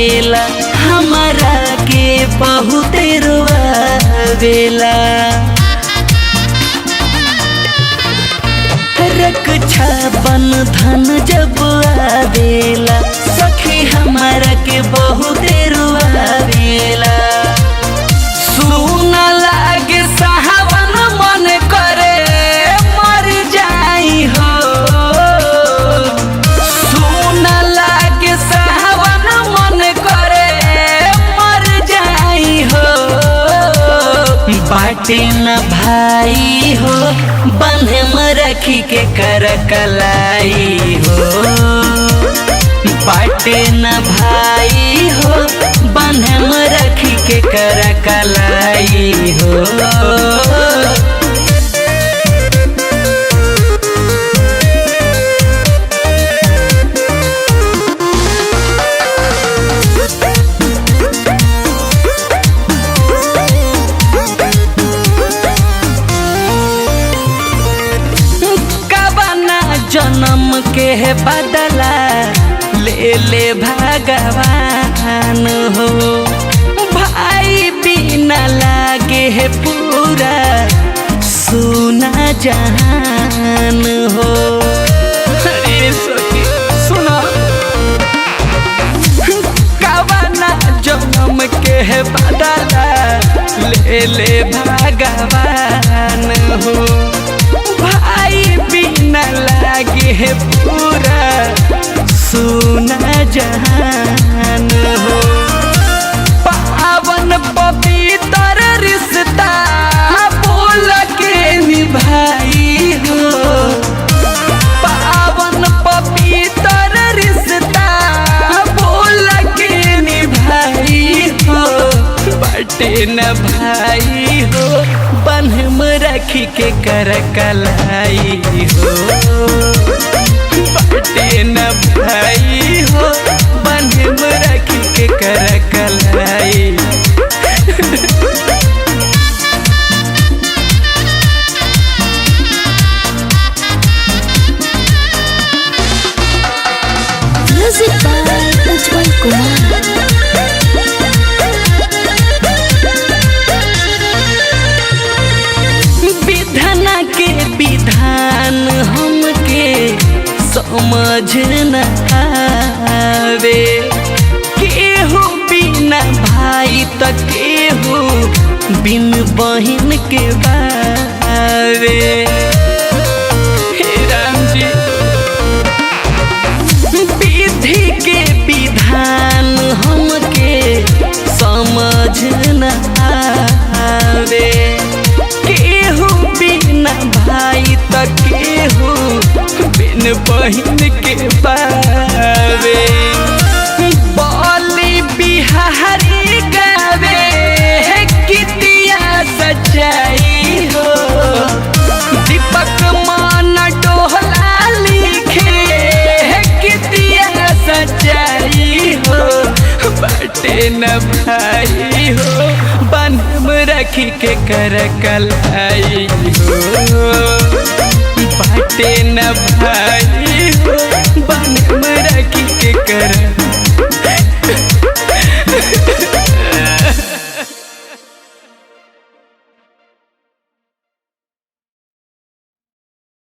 आवेला हमारा के बहुत रोआवेला। रक्षा बंधन जब आवेला सखी हमारा के बहुत रोआवेला। सुन लागे सावन मन करे मर जाई हो। सुन लागे सावन मन करे मर जाई हो। बाटे न भाई हो बंधे में रखी के कर कलाई हो। बाटे न भाई हो बंधे में रखी के कर कलाई हो। जन्म के बदला ले ले भगवान हो। भाई बिना लागे है पूरा सुना जहान हो। अरे सुनो कवना जन्म के बदला ले ले भगवान हो। भाई बिना लागे है पूरा सुना जहान हो। पावन पवित्र रिश्ता बोल के निभाई हो। पावन पवित्र रिश्ता बोल के निभाई हो। बटे न भाई हो बन्ह में रखी के कर कलाई हो। बटे न भाई हो बन्ह में रखी के कर कलाई। म्यूजिक बाय उज्जवल कुमार। विधान हमके समझ न आवे। केहू बिना भाई त केहू बिन बहन के बावे। हे राम जी विधि के विधान हमके समझ न आवे। केहू बिना भाई त केहू बिन बहन के बावे। बोली बिहारी गावे कितिया सच्चाई हो। दीपक मान डोहला लिखे कितिया सच्चाई हो। बटे न भाई हो बन्ह में रखी के कर कलाई हो। बटे न भाई हो